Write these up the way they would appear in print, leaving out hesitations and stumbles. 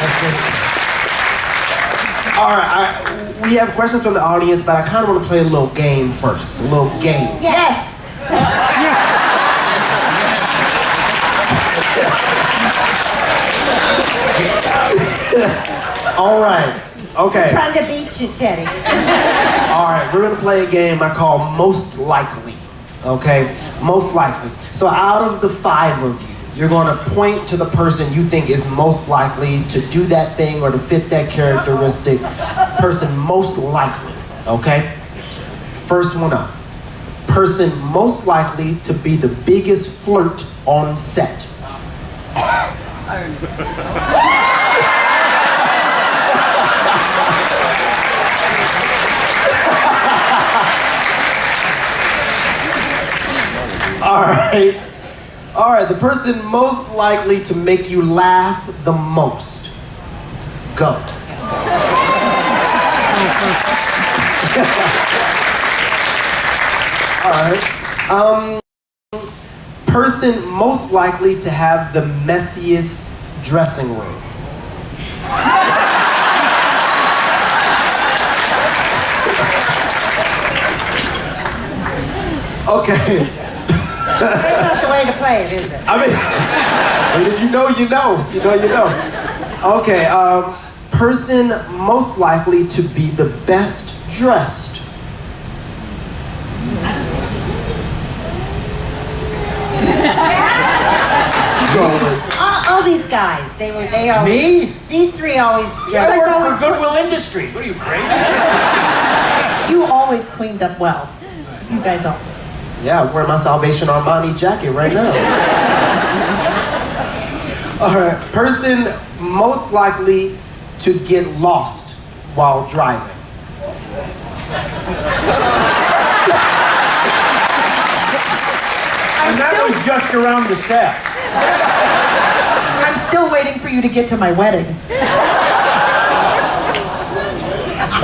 That's good. All right, we have questions from the audience, but I kind of want to play a little game first. A little game. Yes. All right. Okay. Trying to beat you, Teddy. All right, we're gonna play a game I call Most Likely. Okay, Most Likely. So out of the 5 of you, you're gonna point to the person you think is most likely to do that thing or to fit that characteristic. Person most likely. Okay. First one up. Person most likely to be the biggest flirt on set. All right, the person most likely to make you laugh the most. Go. All right. Person most likely to have the messiest dressing room. Okay. That's not the way to play it, is it? I mean, if you know, you know. You know, you know. Okay, person most likely to be the best dressed. All these guys, they always... Me? These 3 always dress... I work for Goodwill Industries. What are you, crazy? You always cleaned up well. You guys all do. Yeah, I'm wearing my Salvation Armani jacket right now. All right, person most likely to get lost while driving. And that was just around the set. I'm still waiting for you to get to my wedding.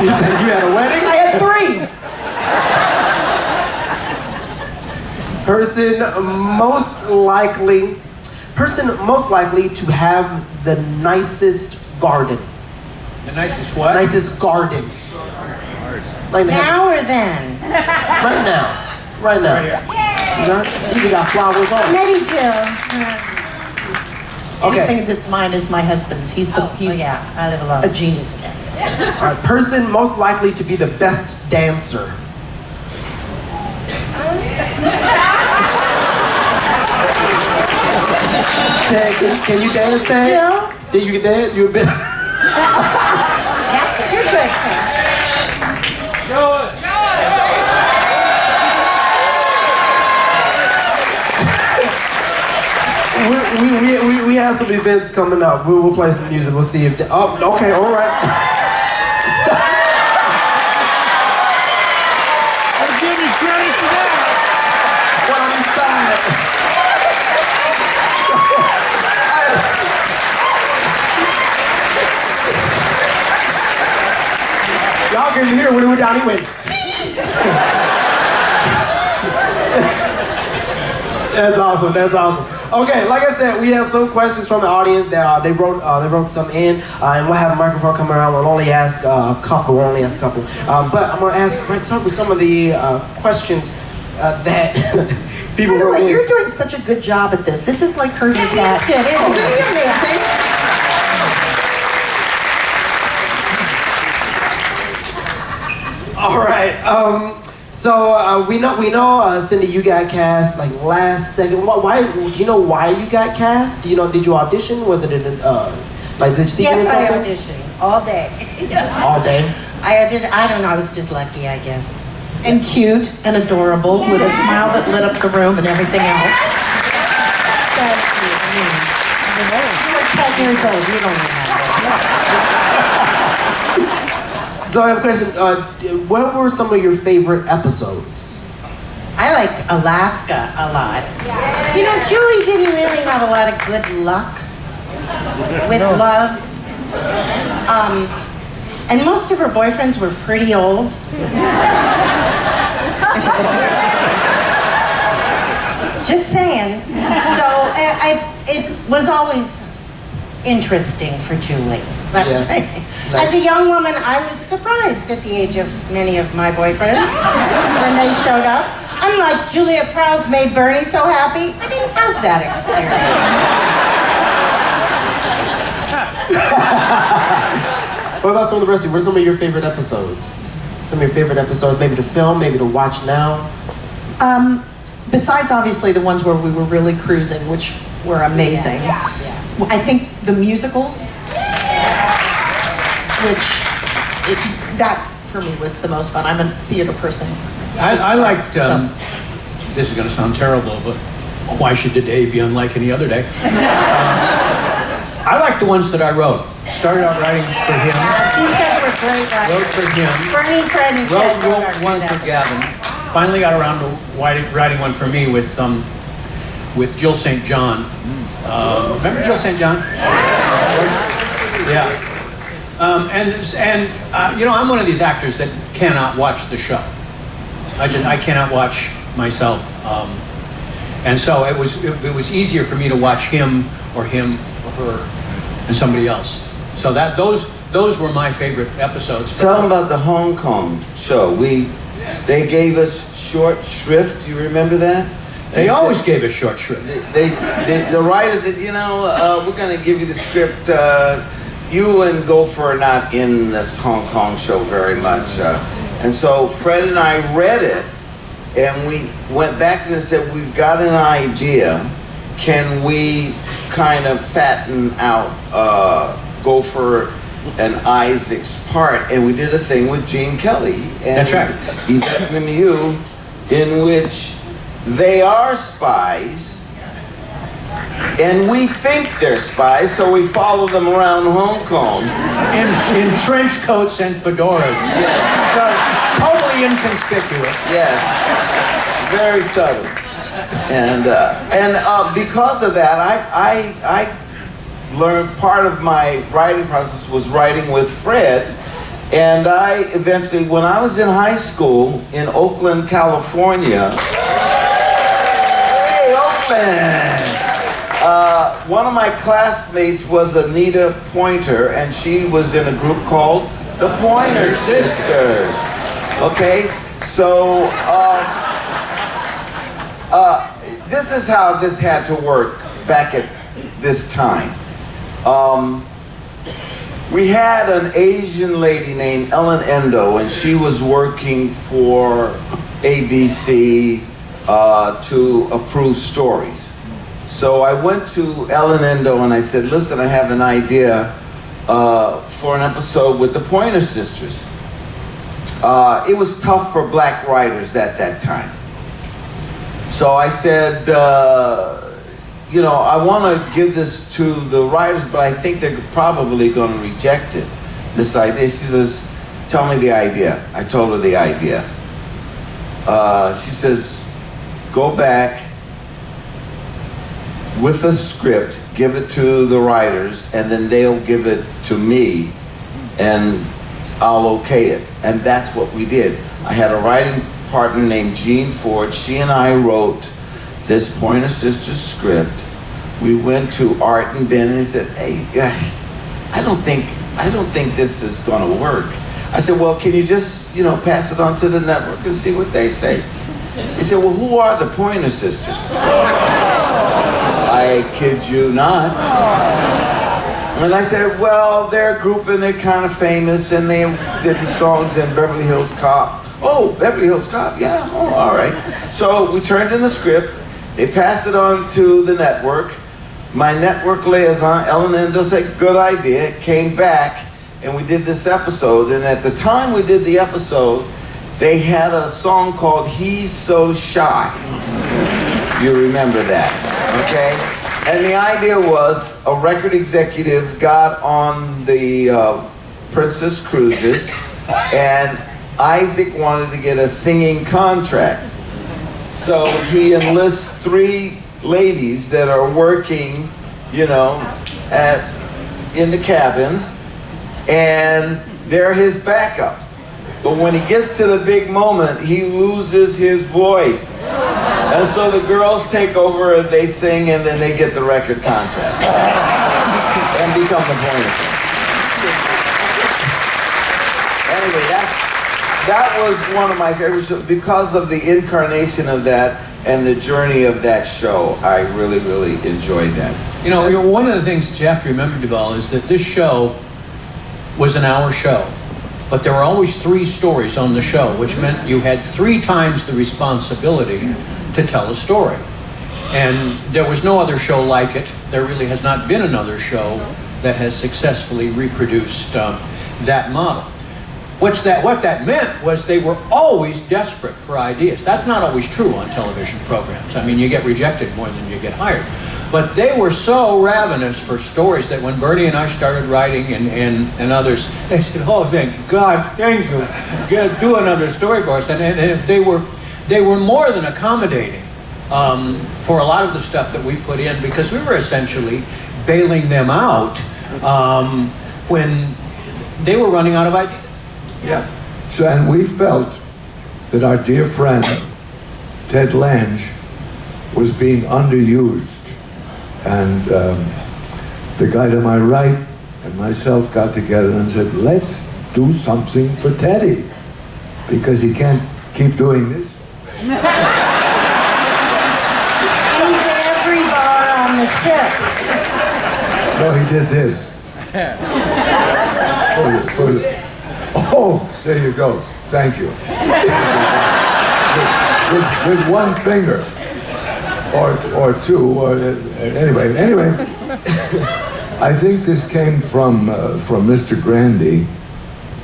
You said you had a wedding? I had 3. Person most likely to have the nicest garden. The nicest what? Nicest garden. Like Now or then? right now. Right now. You even got flowers on. Maybe Jill. Okay. Anything that's mine is my husband's. He's Oh yeah, I live alone. a genius again. All right. Person most likely to be the best dancer. Ted, can you dance, Ted? Jill? Yeah, you can dance? You a bit? Yeah, you're good, Sam. Show us. We have some events coming up. We'll play some music. We'll see if... Oh, okay, all right. I'll give you credit for that. Y'all can hear when Donnie went. That's awesome. That's awesome. Okay, like I said, we have some questions from the audience that they wrote some in, and we'll have a microphone coming around. We'll only ask a couple. But I'm going to start with some of the questions that people By the wrote way, in. you're doing such a good job at this. This is like herding Yes, cats. it is. All right. So we know, Cindy, you got cast like last second. Why? Do you know why you got cast? Do you know? Did you audition? Was it like did you see Yes, I something? auditioned all day. All day. I auditioned. I don't know. I was just lucky, I guess. And cute and adorable with a smile that lit up the room and everything else. Thank you. You're like 12 years old. You don't know So I have a question. What were some of your favorite episodes? I liked Alaska a lot. You know, Julie didn't really have a lot of good luck with love. And most of her boyfriends were pretty old. Just saying. So it was always interesting for Julie. Let's Yeah. say. As a young woman, I was surprised at the age of many of my boyfriends when they showed up. Unlike Julia Prowse made Bernie so happy, I didn't have that experience. What about some of the rest of you? What are some of your favorite episodes? Some of your favorite episodes, maybe to film, maybe to watch now? Besides obviously the ones where we were really cruising, which were amazing. I think the musicals, that for me was the most fun. I'm a theater person. I liked, this is going to sound terrible, but why should today be unlike any other day? I like the ones that I wrote. Started out writing for him. These guys were great writers. Wrote for him. Bernie, Fred, and Ted Wrote our one good for episodes. Gavin. Finally got around to writing one for me with Jill St. John. Remember Jill St. John? Yeah. You know, I'm one of these actors that cannot watch the show. I cannot watch myself. And so it was easier for me to watch him or her and somebody else. So those were my favorite episodes. Tell them about the Hong Kong show. They gave us short shrift. Do you remember that? They always gave us short shrift. The writers said, you know, we're going to give you the script. You and Gopher are not in this Hong Kong show very much. And so Fred and I read it, and we went back to them and said, we've got an idea. Can we kind of fatten out Gopher and Isaac's part? And we did a thing with Gene Kelly and That's right. Yvette Mimieux, in which they are spies, and we think they're spies, so we follow them around Hong Kong. In trench coats and fedoras. So, totally inconspicuous. Yes, very subtle. And because of that, I learned part of my writing process was writing with Fred. And I eventually, when I was in high school in Oakland, California, hey, Oakland! One of my classmates was Anita Pointer, and she was in a group called the Pointer Sisters. Okay, so this is how this had to work back at this time. We had an Asian lady named Ellen Endo, and she was working for ABC to approve stories. So I went to Ellen Endo and I said, listen, I have an idea for an episode with the Pointer Sisters. It was tough for black writers at that time. So I said, you know, I want to give this to the writers, but I think they're probably going to reject it, this idea. She says, tell me the idea. I told her the idea. She says, go back with a script, give it to the writers, and then they'll give it to me, and I'll okay it. And that's what we did. I had a writing partner named Jean Ford. She and I wrote this Pointer Sisters script. We went to Art and Ben and he said, hey, I don't think this is going to work. I said, well, can you just, you know, pass it on to the network and see what they say? He said, well, who are the Pointer Sisters? I kid you not. And I said, well, they're a group and they're kind of famous and they did the songs in Beverly Hills Cop. Oh, Beverly Hills Cop, yeah, oh, all right. So we turned in the script. They passed it on to the network. My network liaison, Ellen Endo, said, good idea. It came back and we did this episode. And at the time we did the episode, they had a song called He's So Shy. You remember that, okay? And the idea was a record executive got on the Princess Cruises and Isaac wanted to get a singing contract. So he enlists 3 ladies that are working, you know, in the cabins, and they're his backup. But when he gets to the big moment, he loses his voice. And so the girls take over and they sing and then they get the record contract. and become the point of it. Anyway, that was one of my favorite shows because of the incarnation of that and the journey of that show. I really, really enjoyed that. You know, one of the things that you have to remember, Duval, is that this show was an hour show, but there were always 3 stories on the show, which meant you had 3 times the responsibility to tell a story. And there was no other show like it. There really has not been another show that has successfully reproduced that model. What that meant was they were always desperate for ideas. That's not always true on television programs. I mean, you get rejected more than you get hired. But they were so ravenous for stories that when Bernie and I started writing and others, they said, oh, thank God, thank you. Do another story for us. And they were more than accommodating for a lot of the stuff that we put in, because we were essentially bailing them out when they were running out of ideas. Yeah. So, and we felt that our dear friend, Ted Lange, was being underused. And the guy to my right and myself got together and said, let's do something for Teddy, because he can't keep doing this. He's at every bar on the ship. No, he did this. Oh, there you go. Thank you. with one finger, or 2, or anyway. I think this came from Mr. Grandy,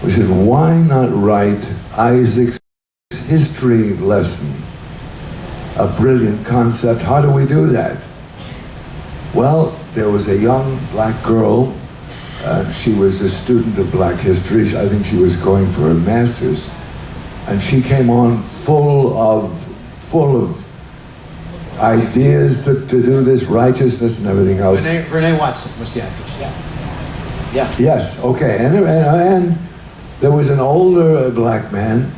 who said, "Why not write Isaac's history lesson? A brilliant concept. How do we do that?" Well, there was a young black girl. She was a student of black history. I think she was going for her master's. And she came on full of ideas to do this, righteousness and everything else. Renee Watson was the actress. Yeah. Yes, okay. And there was an older black man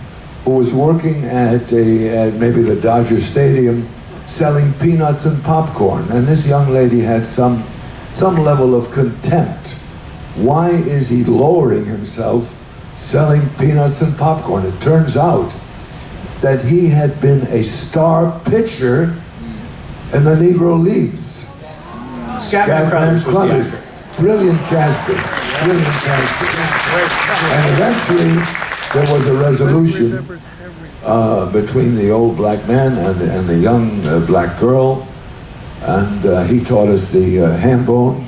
who was working at maybe the Dodger Stadium selling peanuts and popcorn. And this young lady had some level of contempt. Why is he lowering himself selling peanuts and popcorn? It turns out that he had been a star pitcher in the Negro Leagues. Scatman Crothers was the actor. Brilliant casting. And eventually there was a resolution between the old black man and the young black girl, and he taught us the ham bone.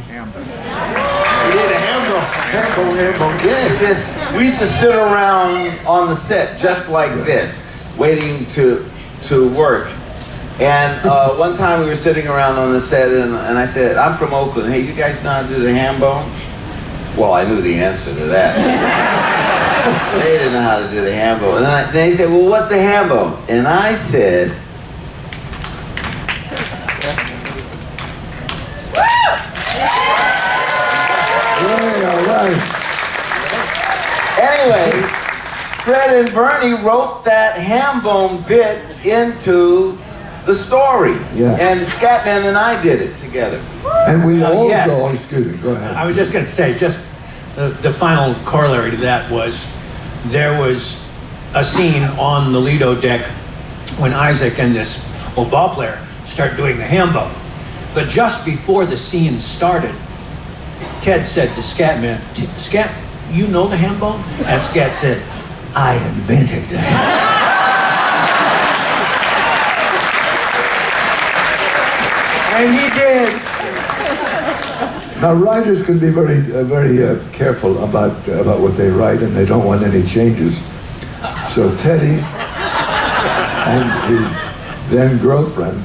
Yeah, we used to sit around on the set just like this, waiting to work. And one time we were sitting around on the set, and I said, I'm from Oakland. Hey, you guys know how to do the ham bone? Well, I knew the answer to that. They didn't know how to do the ham bone. And then they said, well, what's the ham bone? And I said, Anyway, Fred and Bernie wrote that ham bone bit into the story. Yeah. And Scatman and I did it together. And we also, yes. excuse me, go ahead. I was just going to say, just the final corollary to that was, there was a scene on the Lido deck when Isaac and this old ball player start doing the ham bone. But just before the scene started, Ted said to Scatman, Scat, you know the ham bone? And Scat said, I invented the ham bone. And he did. Now, writers can be very careful about what they write, and they don't want any changes. So Teddy and his then girlfriend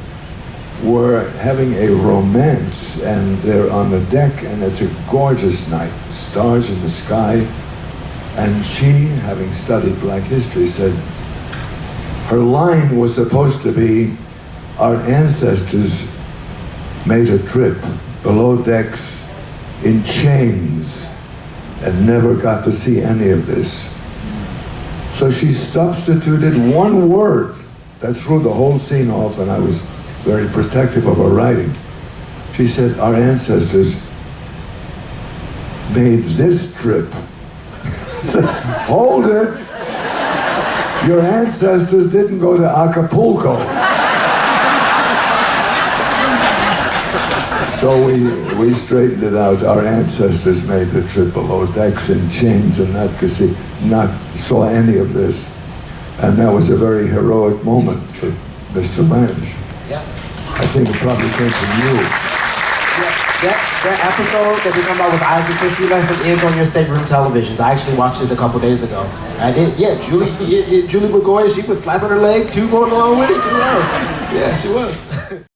were having a romance, and they're on the deck, and it's a gorgeous night, stars in the sky, and she, having studied black history, said her line was supposed to be, our ancestors made a trip below decks in chains and never got to see any of this. So she substituted one word that threw the whole scene off, and I was very protective of her writing. She said, our ancestors made this trip. So, hold it. Your ancestors didn't go to Acapulco. So we straightened it out. Our ancestors made the trip below decks in chains and not saw any of this. And that was a very heroic moment for Mr. Lange. Yeah. I think it probably came from you. That episode that we're talking about with Isaac's history lesson is on your stateroom televisions. I actually watched it a couple days ago. I did. Yeah, Julie Burgoyne, she was slapping her leg too, going along with it. She was. Yeah, she was.